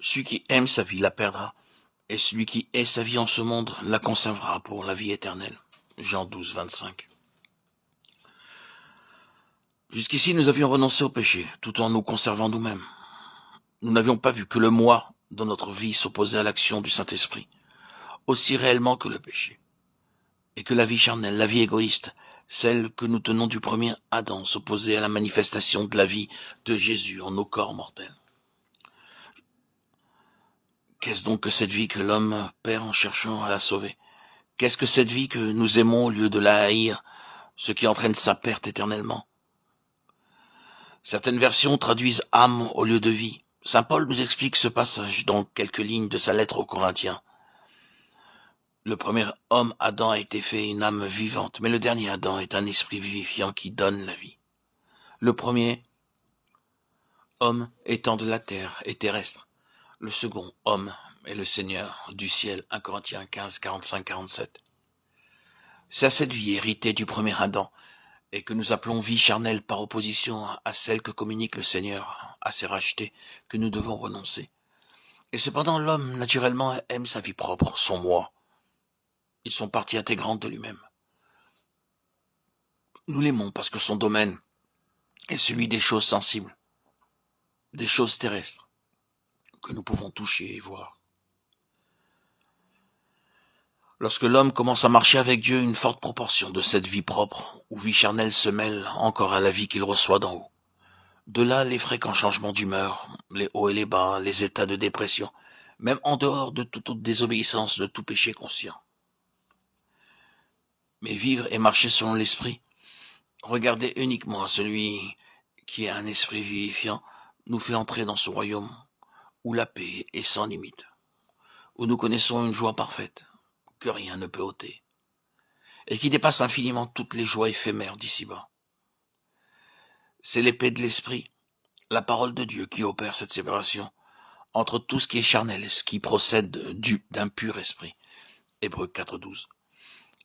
Celui qui aime sa vie la perdra, et celui qui hait sa vie en ce monde la conservera pour la vie éternelle. Jean 12, 25. Jusqu'ici, nous avions renoncé au péché, tout en nous conservant nous-mêmes. Nous n'avions pas vu que le moi dans notre vie s'opposait à l'action du Saint-Esprit, aussi réellement que le péché. Et que la vie charnelle, la vie égoïste, celle que nous tenons du premier Adam, s'opposait à la manifestation de la vie de Jésus en nos corps mortels. Qu'est-ce donc que cette vie que l'homme perd en cherchant à la sauver? Qu'est-ce que cette vie que nous aimons au lieu de la haïr, ce qui entraîne sa perte éternellement? Certaines versions traduisent âme au lieu de vie. Saint Paul nous explique ce passage dans quelques lignes de sa lettre aux Corinthiens. Le premier homme, Adam, a été fait une âme vivante, mais le dernier Adam est un esprit vivifiant qui donne la vie. Le premier homme étant de la terre et terrestre. Le second homme est le Seigneur du ciel, 1 Corinthiens 15, 45-47. C'est à cette vie héritée du premier Adam, et que nous appelons vie charnelle par opposition à celle que communique le Seigneur à ses rachetés, que nous devons renoncer. Et cependant, l'homme, naturellement, aime sa vie propre, son moi. Ils sont partie intégrante de lui-même. Nous l'aimons parce que son domaine est celui des choses sensibles, des choses terrestres, que nous pouvons toucher et voir. Lorsque l'homme commence à marcher avec Dieu, une forte proportion de cette vie propre ou vie charnelle se mêle encore à la vie qu'il reçoit d'en haut. De là, les fréquents changements d'humeur, les hauts et les bas, les états de dépression, même en dehors de toute autre désobéissance, de tout péché conscient. Mais vivre et marcher selon l'esprit, regarder uniquement à celui qui a un esprit vivifiant, nous fait entrer dans ce royaume où la paix est sans limite, où nous connaissons une joie parfaite, que rien ne peut ôter, et qui dépasse infiniment toutes les joies éphémères d'ici-bas. C'est l'épée de l'esprit, la parole de Dieu qui opère cette séparation entre tout ce qui est charnel et ce qui procède d'un pur esprit. Hébreux 4.12.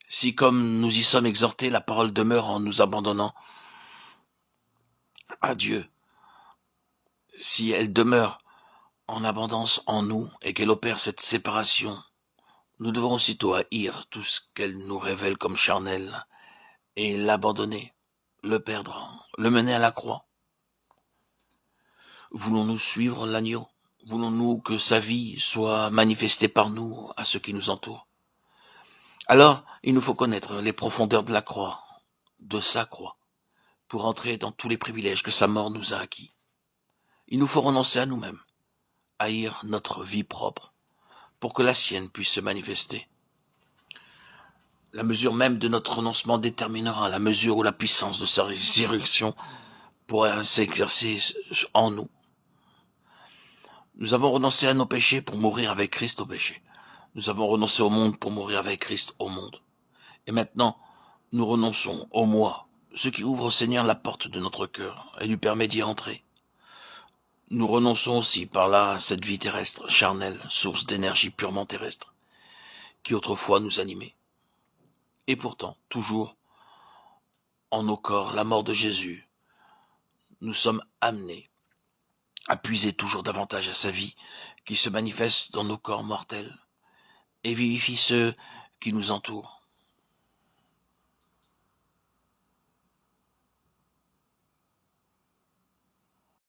Si, comme nous y sommes exhortés, la parole demeure en nous abandonnant à Dieu, si elle demeure en abondance en nous et qu'elle opère cette séparation, nous devons aussitôt haïr tout ce qu'elle nous révèle comme charnel et l'abandonner, le perdre, le mener à la croix. Voulons-nous suivre l'agneau? Voulons-nous que sa vie soit manifestée par nous à ceux qui nous entourent? Alors, il nous faut connaître les profondeurs de la croix, de sa croix, pour entrer dans tous les privilèges que sa mort nous a acquis. Il nous faut renoncer à nous-mêmes, haïr notre vie propre, pour que la sienne puisse se manifester. La mesure même de notre renoncement déterminera la mesure où la puissance de sa résurrection pourra s'exercer en nous. Nous avons renoncé à nos péchés pour mourir avec Christ au péché. Nous avons renoncé au monde pour mourir avec Christ au monde. Et maintenant, nous renonçons au moi, ce qui ouvre au Seigneur la porte de notre cœur et lui permet d'y entrer. Nous renonçons aussi par là à cette vie terrestre, charnelle, source d'énergie purement terrestre, qui autrefois nous animait. Et pourtant, toujours, en nos corps, la mort de Jésus, nous sommes amenés à puiser toujours davantage à sa vie, qui se manifeste dans nos corps mortels, et vivifie ceux qui nous entourent.